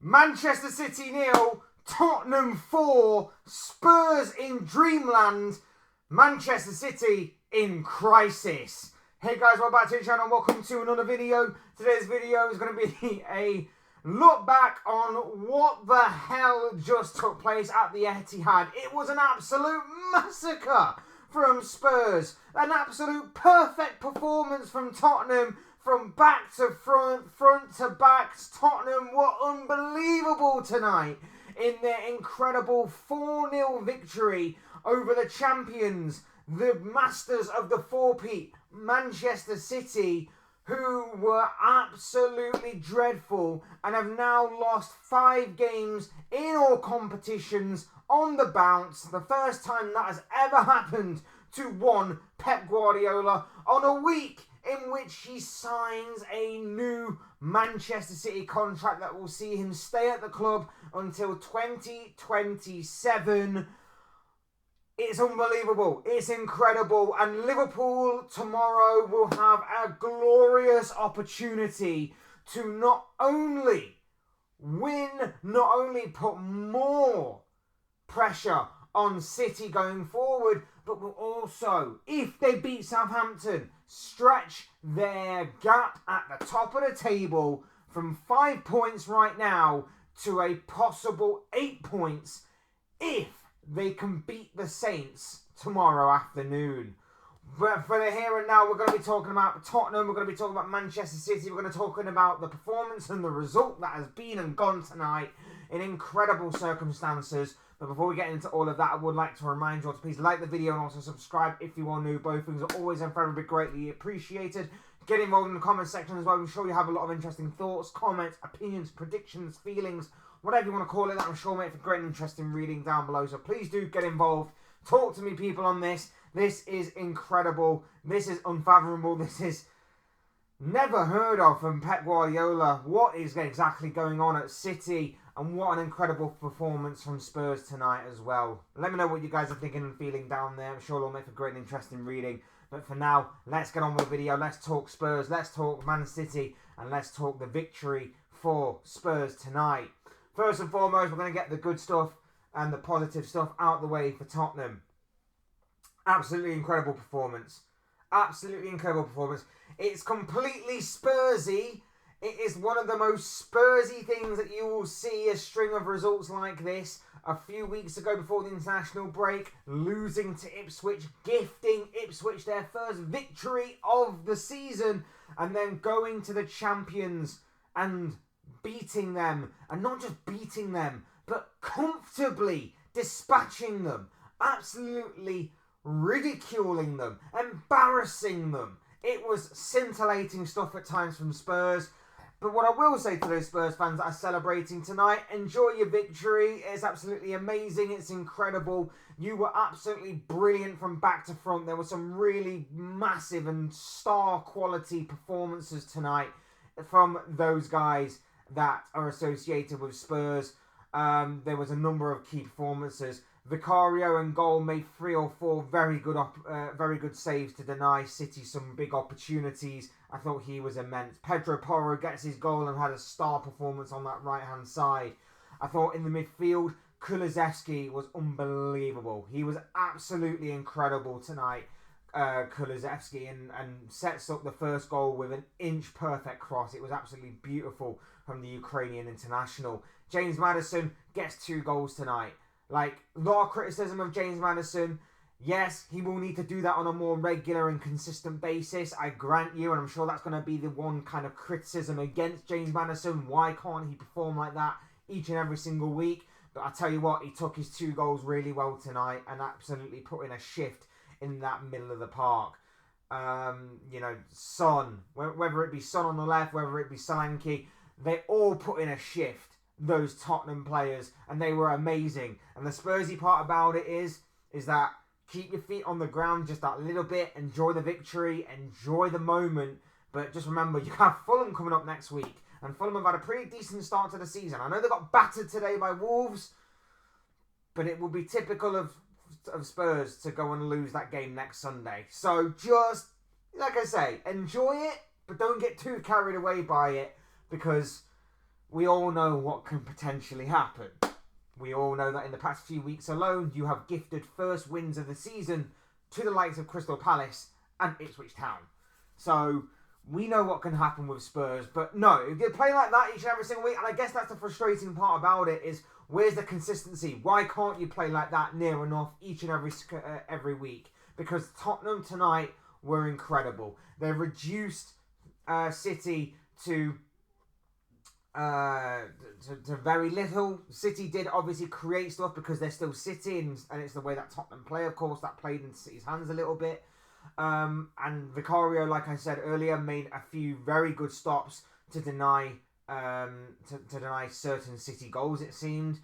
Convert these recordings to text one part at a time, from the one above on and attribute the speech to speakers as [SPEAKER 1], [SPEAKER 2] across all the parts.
[SPEAKER 1] Manchester City 0, Tottenham 4, Spurs in Dreamland, Manchester City in crisis. Hey guys, welcome back to the channel and welcome to another video. Today's video is going to be a look back on what the hell just took place at the Etihad. It was an absolute massacre from Spurs. An absolute perfect performance from Tottenham. From back to front, front to back, Tottenham were unbelievable tonight in their incredible 4-0 victory over the champions, the masters of the four-peat, Manchester City, who were absolutely dreadful and have now lost 5 games in all competitions on the bounce. The first time that has ever happened to one Pep Guardiola on a week in which he signs a new Manchester City contract that will see him stay at the club until 2027. It's unbelievable. It's incredible. And Liverpool tomorrow will have a glorious opportunity to not only win, not only put more pressure on City going forward, but will also, if they beat Southampton, stretch their gap at the top of the table from 5 points right now to a possible 8 points if they can beat the Saints tomorrow afternoon. But for the here and now, we're going to be talking about Tottenham, we're going to be talking about Manchester City, we're going to be talking about the performance and the result that has been and gone tonight in incredible circumstances. But before we get into all of that, I would like to remind you all to please like the video and also subscribe if you are new. Both things are always and forever greatly appreciated. Get involved in the comment section as well. I'm sure you have a lot of interesting thoughts, comments, opinions, predictions, feelings, whatever you want to call it, that I'm sure will make for great and interesting reading down below. So please do get involved. Talk to me, people, on this. This is incredible. This is unfathomable. This is never heard of from Pep Guardiola. What is exactly going on at City? And what an incredible performance from Spurs tonight as well. Let me know what you guys are thinking and feeling down there. I'm sure it'll make for great and interesting reading. But for now, let's get on with the video. Let's talk Spurs. Let's talk Man City. And let's talk the victory for Spurs tonight. First and foremost, we're going to get the good stuff and the positive stuff out the way for Tottenham. Absolutely incredible performance. Absolutely incredible performance. It's completely Spursy. It is one of the most Spursy things that you will see, a string of results like this. A few weeks ago before the international break, losing to Ipswich, gifting Ipswich their first victory of the season, and then going to the champions and beating them. And not just beating them, but comfortably dispatching them. Absolutely ridiculing them. Embarrassing them. It was scintillating stuff at times from Spurs. But what I will say to those Spurs fans that are celebrating tonight, enjoy your victory. It's absolutely amazing. It's incredible. You were absolutely brilliant from back to front. There were some really massive and star quality performances tonight from those guys that are associated with Spurs. There was a number of key performances. Vicario and goal made 3 or 4 very good saves to deny City some big opportunities. I thought he was immense. Pedro Porro gets his goal and had a star performance on that right-hand side. I thought in the midfield, Kulusevski was unbelievable. He was absolutely incredible tonight, Kulusevski, and sets up the first goal with an inch-perfect cross. It was absolutely beautiful from the Ukrainian international. James Maddison gets 2 goals tonight. Like, a lot of criticism of James Maddison. Yes, he will need to do that on a more regular and consistent basis, I grant you, and I'm sure that's going to be the one kind of criticism against James Maddison. Why can't he perform like that each and every single week? But I tell you what, he took his 2 goals really well tonight and absolutely put in a shift in that middle of the park. You know, Son, whether it be Son on the left, whether it be Solanke, they all put in a shift, those Tottenham players, and they were amazing. And the Spursy part about it is that keep your feet on the ground just that little bit, enjoy the victory, enjoy the moment, but just remember you have Fulham coming up next week, and Fulham have had a pretty decent start to the season. I know they got battered today by Wolves, but it will be typical of Spurs to go and lose that game next Sunday. So just, like I say, enjoy it, but don't get too carried away by it, because we all know what can potentially happen. We all know that in the past few weeks alone, you have gifted first wins of the season to the likes of Crystal Palace and Ipswich Town. So we know what can happen with Spurs, but no, if they play like that each and every single week, and I guess that's the frustrating part about it, is where's the consistency? Why can't you play like that near enough each and every week? Because Tottenham tonight were incredible. They reduced City to very little. City did obviously create stuff because they're still City, and it's the way that Tottenham play, of course, that played in City's hands a little bit. And Vicario, like I said earlier, made a few very good stops to deny certain City goals, it seemed.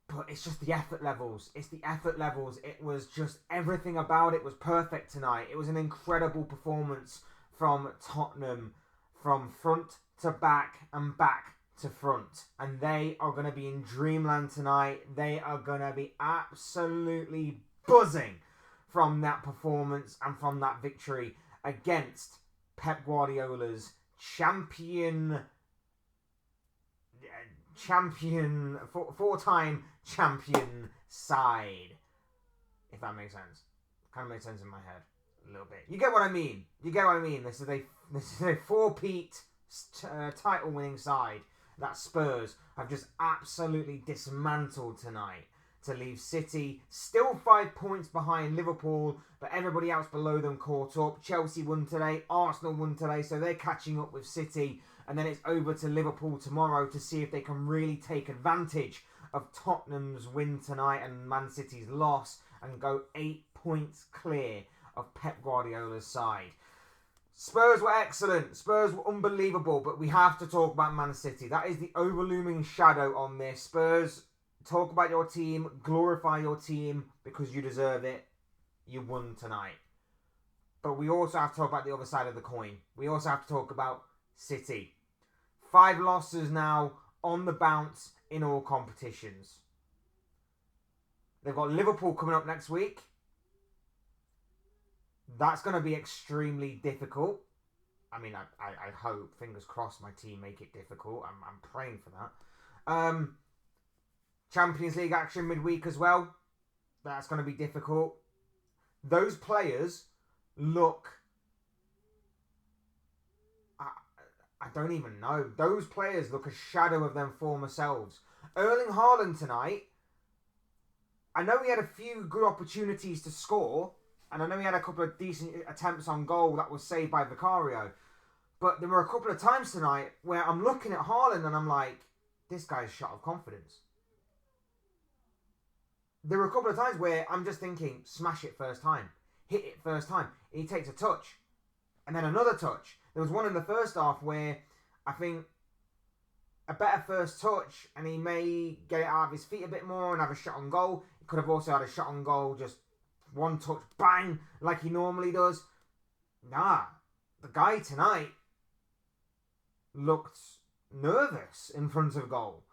[SPEAKER 1] But it's just the effort levels. It was just everything about it was perfect tonight. It was an incredible performance from Tottenham, from front to back and back to front. And they are going to be in Dreamland tonight. They are going to be absolutely buzzing from that performance and from that victory against Pep Guardiola's four-time champion side. If that makes sense. Kind of makes sense in my head a little bit. You get what I mean. This is a four-peat title-winning side that Spurs have just absolutely dismantled tonight to leave City still 5 points behind Liverpool, but everybody else below them caught up. Chelsea won today, Arsenal won today, so they're catching up with City, and then it's over to Liverpool tomorrow to see if they can really take advantage of Tottenham's win tonight and Man City's loss and go 8 points clear of Pep Guardiola's side. Spurs were excellent. Spurs were unbelievable, but we have to talk about Man City. That is the overlooming shadow on this. Spurs, talk about your team, glorify your team because you deserve it. You won tonight. But we also have to talk about the other side of the coin. We also have to talk about City. 5 losses now on the bounce in all competitions. They've got Liverpool coming up next week. That's going to be extremely difficult. I mean, I hope, fingers crossed, my team make it difficult. I'm praying for that. Champions League action midweek as well. That's going to be difficult. Those players look... I don't even know. Those players look a shadow of them former selves. Erling Haaland tonight, I know he had a few good opportunities to score, and I know he had a couple of decent attempts on goal that was saved by Vicario. But there were a couple of times tonight where I'm looking at Haaland and I'm like, this guy's shot of confidence. There were a couple of times where I'm just thinking, smash it first time. Hit it first time. And he takes a touch. And then another touch. There was one in the first half where I think a better first touch and he may get it out of his feet a bit more and have a shot on goal. He could have also had a shot on goal, just one touch, bang, like he normally does. Nah, the guy tonight looked nervous in front of goal.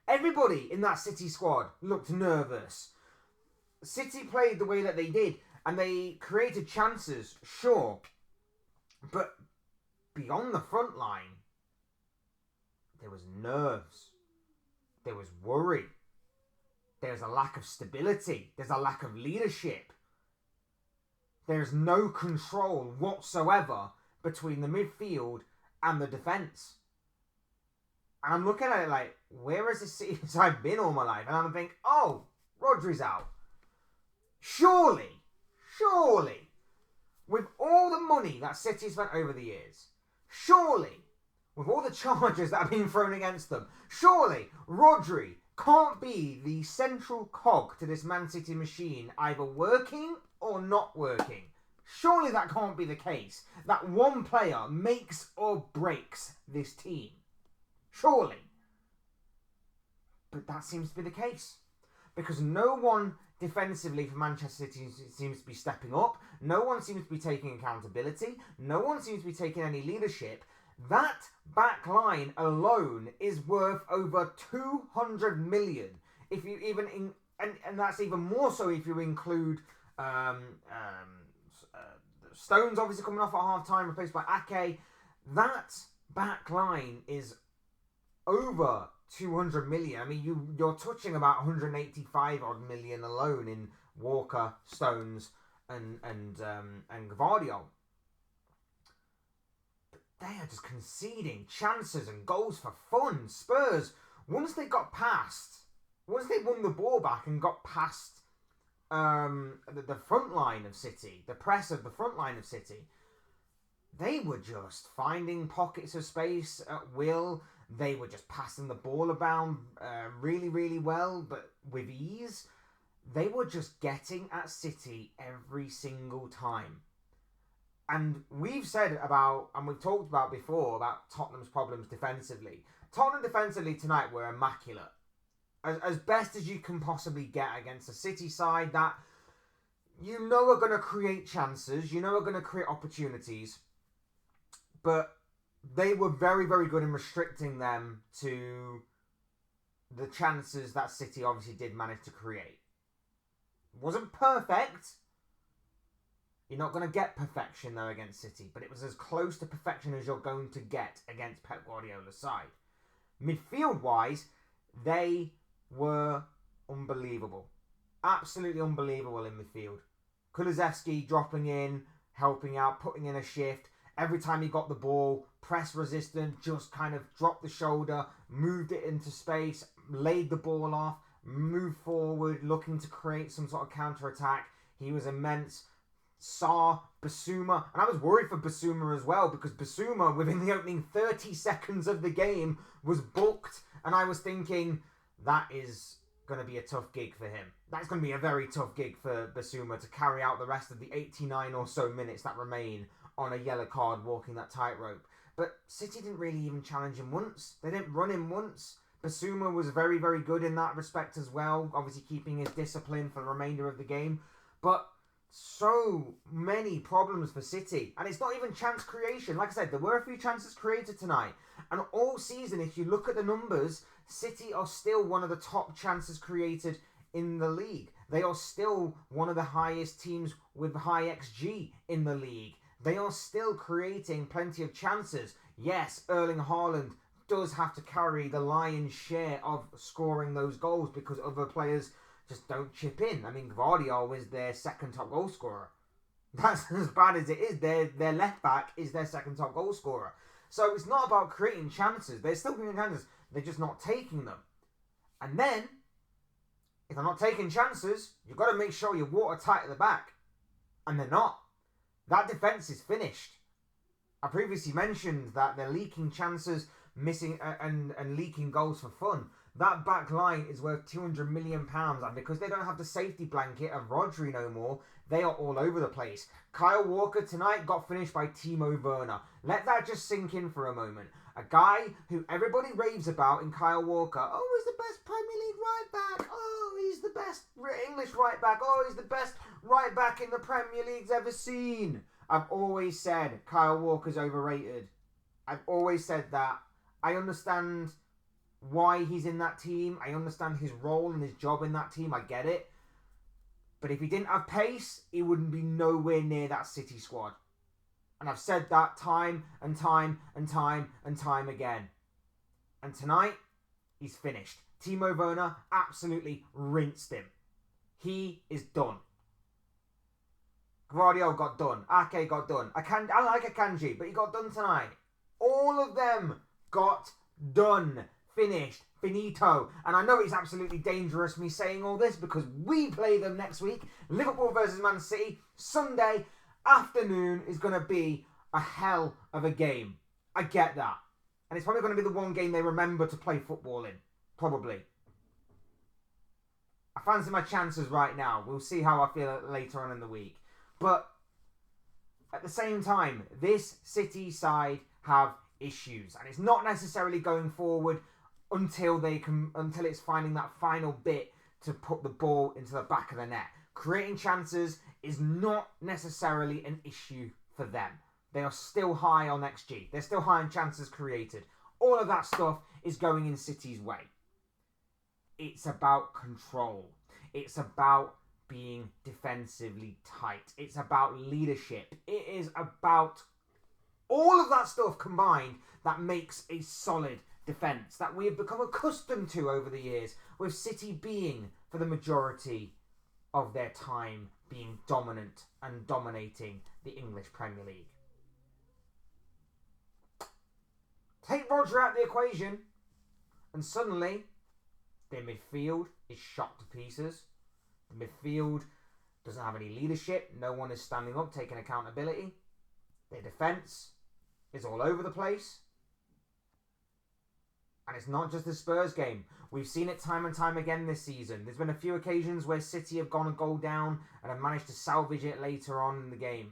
[SPEAKER 1] Everybody in that City squad looked nervous. City played the way that they did and they created chances, sure. But beyond the front line, there was nerves. There was worry. There's a lack of stability. There's a lack of leadership. There's no control whatsoever between the midfield and the defence. And I'm looking at it like, where has this City side been all my life? And I'm thinking, oh, Rodri's out. Surely, with all the money that City spent over the years, surely, with all the charges that have been thrown against them, surely Rodri can't be the central cog to this Man City machine, either working or not working. Surely that can't be the case. That one player makes or breaks this team. Surely. But that seems to be the case. Because no one defensively for Manchester City seems to be stepping up. No one seems to be taking accountability. No one seems to be taking any leadership. That back line alone is worth over 200 million. If you even and that's even more so if you include Stones obviously coming off at half time, replaced by Ake. That back line is over 200 million. I mean, you're touching about 185 odd million alone in Walker, Stones, and Gvardiol. But they are just conceding chances and goals for fun. Spurs, once they won the ball back and got past the front line of City, the press of the front line of City, they were just finding pockets of space at will. They were just passing the ball about really, really well, but with ease. They were just getting at City every single time. And we've said about, and we've talked about before, about Tottenham's problems defensively. Tottenham defensively tonight were immaculate. As best as you can possibly get against a City side that you know are going to create chances, you know are going to create opportunities, but they were very, very good in restricting them to the chances that City obviously did manage to create. It wasn't perfect. You're not going to get perfection though against City, but it was as close to perfection as you're going to get against Pep Guardiola's side. Midfield-wise, they were unbelievable. Absolutely unbelievable in midfield. Kulusevski dropping in, helping out, putting in a shift. Every time he got the ball, press resistant, just kind of dropped the shoulder, moved it into space, laid the ball off, moved forward, looking to create some sort of counter-attack. He was immense. Sarr, Basuma, and I was worried for Basuma as well, because Basuma, within the opening 30 seconds of the game, was booked, and I was thinking, that is going to be a tough gig for him. That's going to be a very tough gig for Basuma to carry out the rest of the 89 or so minutes that remain on a yellow card walking that tightrope. But City didn't really even challenge him once. They didn't run him once. Basuma was very, very good in that respect as well, obviously keeping his discipline for the remainder of the game. But so many problems for City. And it's not even chance creation. Like I said, there were a few chances created tonight. And all season, if you look at the numbers, City are still one of the top chances created in the league. They are still one of the highest teams with high XG in the league. They are still creating plenty of chances. Yes, Erling Haaland does have to carry the lion's share of scoring those goals because other players just don't chip in. I mean, Gvardiol was their second top goal scorer. That's as bad as it is. Their left back is their second top goal scorer. So it's not about creating chances. They're still creating chances. They're just not taking them. And then, if they're not taking chances, you've got to make sure you're watertight at the back. And they're not. That defence is finished. I previously mentioned that they're leaking chances, missing and leaking goals for fun. That back line is worth £200 million, and because they don't have the safety blanket of Rodri no more, they are all over the place. Kyle Walker tonight got finished by Timo Werner. Let that just sink in for a moment. A guy who everybody raves about in Kyle Walker. Oh, he's the best Premier League right back. Oh, he's the best English right back. Oh, he's the best right back in the Premier League's ever seen. I've always said Kyle Walker's overrated. I've always said that. I understand why he's in that team. I understand his role and his job in that team. I get it. But if he didn't have pace, he wouldn't be nowhere near that City squad. And I've said that time and time and time and time again. And tonight, he's finished. Timo Werner absolutely rinsed him. He is done. Gvardiol got done. Ake got done. I like Akanji, but he got done tonight. All of them got done. Finished. Finito. And I know it's absolutely dangerous me saying all this because we play them next week. Liverpool versus Man City. Sunday afternoon is going to be a hell of a game. I get that. And it's probably going to be the one game they remember to play football in. Probably. I fancy my chances right now. We'll see how I feel later on in the week. But at the same time, this City side have issues. And it's not necessarily going forward until it's finding that final bit to put the ball into the back of the net. Creating chances is not necessarily an issue for them. They are still high on XG. They're still high on chances created. All of that stuff is going in City's way. It's about control. It's about being defensively tight. It's about leadership. It is about All of that stuff combined, that makes a solid defence that we have become accustomed to over the years, with City being, for the majority of their time, being dominant and dominating the English Premier League. Take Rodri out of the equation, and suddenly their midfield is shot to pieces. The midfield doesn't have any leadership. No one is standing up, taking accountability. Their defence is all over the place. And it's not just the Spurs game. We've seen it time and time again this season. There's been a few occasions where City have gone a goal down and have managed to salvage it later on in the game.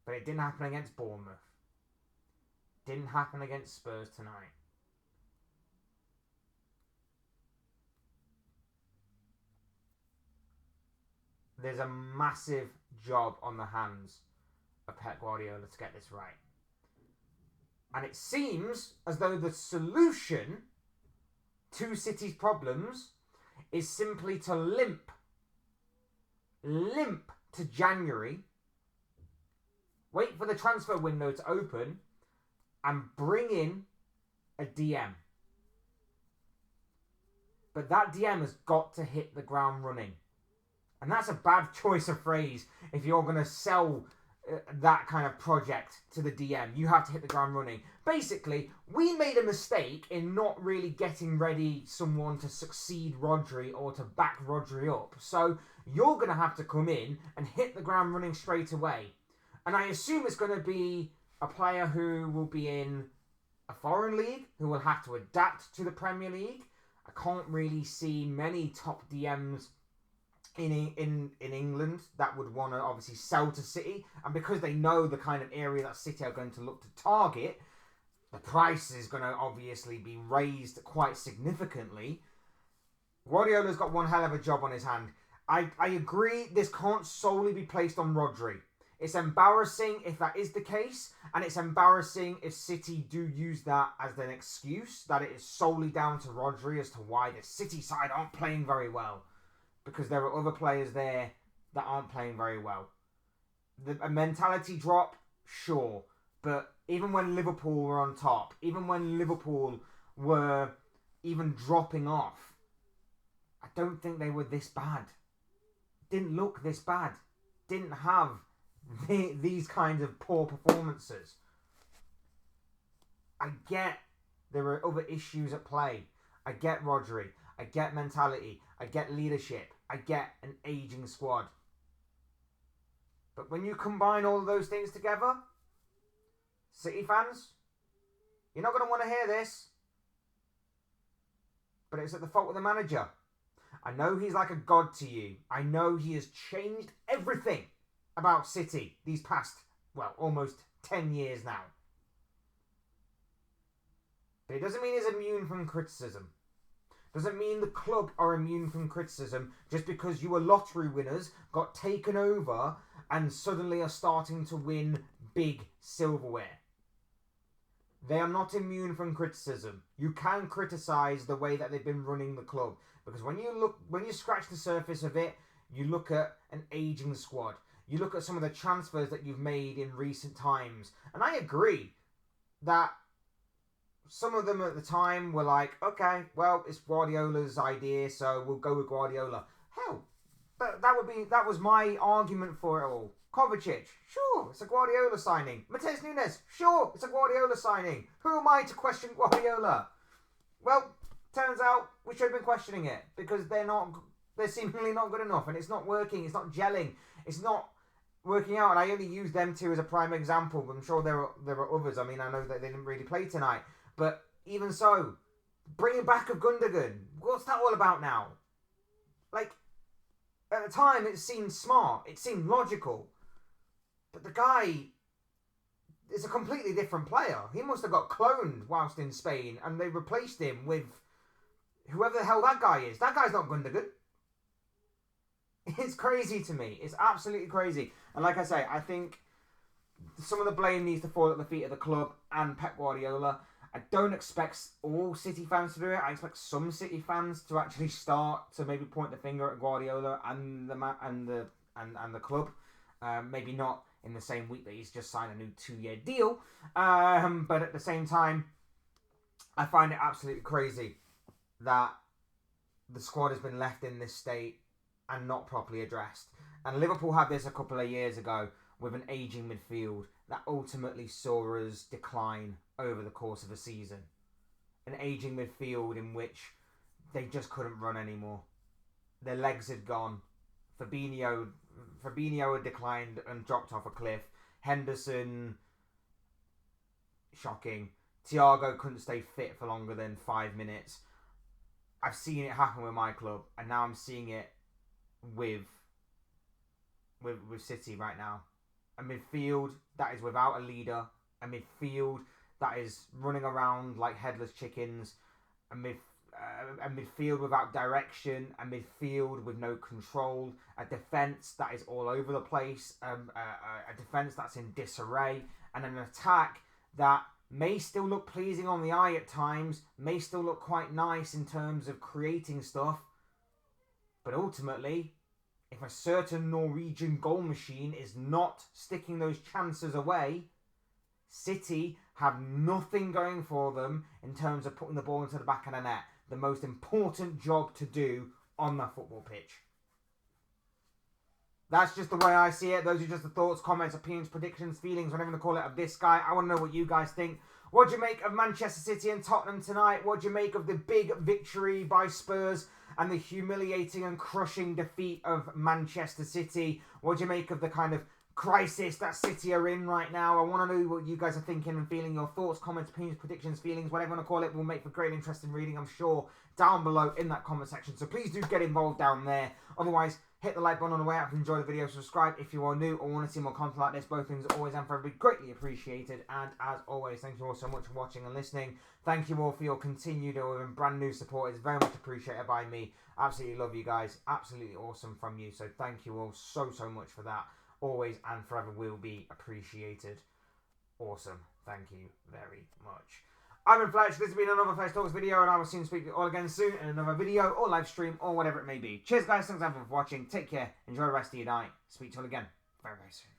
[SPEAKER 1] But it didn't happen against Bournemouth. Didn't happen against Spurs tonight. There's a massive job on the hands of Pep Guardiola to get this right. And it seems as though the solution to City's problems is simply to limp to January, wait for the transfer window to open, and bring in a DM. But that DM has got to hit the ground running. And that's a bad choice of phrase if you're going to sell that kind of project to the DM. You have to hit the ground running. Basically, we made a mistake in not really getting ready someone to succeed Rodri or to back Rodri up. So you're going to have to come in and hit the ground running straight away. And I assume it's going to be a player who will be in a foreign league, who will have to adapt to the Premier League. I can't really see many top DMs in England that would want to obviously sell to City, and because they know the kind of area that City are going to look to target, the price is going to obviously be raised quite significantly. Guardiola's got one hell of a job on his hand. I agree this can't solely be placed on Rodri. It's embarrassing if that is the case, and it's embarrassing if City do use that as an excuse, that it is solely down to Rodri as to why the City side aren't playing very well. Because there are other players there that aren't playing very well. A mentality drop, sure. But even when Liverpool were on top, even when Liverpool were even dropping off, I don't think they were this bad. Didn't look this bad. Didn't have these kinds of poor performances. I get there are other issues at play. I get Rodri. I get mentality. I get leadership. I get an aging squad. But when you combine all of those things together, City fans, you're not going to want to hear this. But it's at the fault of the manager. I know he's like a god to you. I know he has changed everything about City these past, almost 10 years now. But it doesn't mean he's immune from criticism. Doesn't mean the club are immune from criticism just because you were lottery winners, got taken over, and suddenly are starting to win big silverware. They are not immune from criticism. You can criticise the way that they've been running the club. Because when you scratch the surface of it, you look at an ageing squad. You look at some of the transfers that you've made in recent times. And I agree that some of them at the time were like, okay, well, it's Guardiola's idea, so we'll go with Guardiola. Hell, that was my argument for it all. Kovacic, sure, it's a Guardiola signing. Matheus Nunes, sure, it's a Guardiola signing. Who am I to question Guardiola? Well, turns out we should have been questioning it because they're seemingly not good enough, and it's not working, it's not gelling, it's not working out. And I only use them two as a prime example, but I'm sure there are others. I mean, I know that they didn't really play tonight. But even so, bringing back of Gundogan, what's that all about now? Like, at the time, it seemed smart. It seemed logical. But the guy is a completely different player. He must have got cloned whilst in Spain, and they replaced him with whoever the hell that guy is. That guy's not Gundogan. It's crazy to me. It's absolutely crazy. And like I say, I think some of the blame needs to fall at the feet of the club and Pep Guardiola. I don't expect all City fans to do it. I expect some City fans to actually start to maybe point the finger at Guardiola and the club. Maybe not in the same week that he's just signed a new 2-year deal. But at the same time, I find it absolutely crazy that the squad has been left in this state and not properly addressed. And Liverpool had this a couple of years ago with an ageing midfield that ultimately saw us decline over the course of a season. An ageing midfield in which they just couldn't run anymore. Their legs had gone. Fabinho had declined and dropped off a cliff. Henderson, shocking. Thiago couldn't stay fit for longer than 5 minutes. I've seen it happen with my club, and now I'm seeing it with City right now. A midfield that is without a leader, a midfield that is running around like headless chickens, a midfield without direction, a midfield with no control, a defence that is all over the place, a defence that's in disarray, and an attack that may still look pleasing on the eye at times, may still look quite nice in terms of creating stuff, but ultimately, if a certain Norwegian goal machine is not sticking those chances away, City have nothing going for them in terms of putting the ball into the back of the net. The most important job to do on the football pitch. That's just the way I see it. Those are just the thoughts, comments, opinions, predictions, feelings, whatever you call it, of this guy. I want to know what you guys think. What do you make of Manchester City and Tottenham tonight? What do you make of the big victory by Spurs and the humiliating and crushing defeat of Manchester City? What do you make of the kind of crisis that City are in right now? I want to know what you guys are thinking and feeling. Your thoughts, comments, opinions, predictions, feelings, whatever you want to call it, will make for great interesting reading, I'm sure, down below in that comment section. So please do get involved down there. Otherwise, hit the like button on the way out if you enjoy the video. Subscribe if you are new or want to see more content like this. Both things are always and forever greatly appreciated. And as always, thank you all so much for watching and listening. Thank you all for your continued and brand new support. It's very much appreciated by me. Absolutely love you guys. Absolutely awesome from you. So thank you all so much for that. Always and forever will be appreciated. Awesome. Thank you very much. I've been Fletch. This has been another Fletch Talks video, and I will soon speak to you all again soon in another video or live stream or whatever it may be. Cheers, guys. Thanks for watching. Take care. Enjoy the rest of your night. Speak to you all again very soon.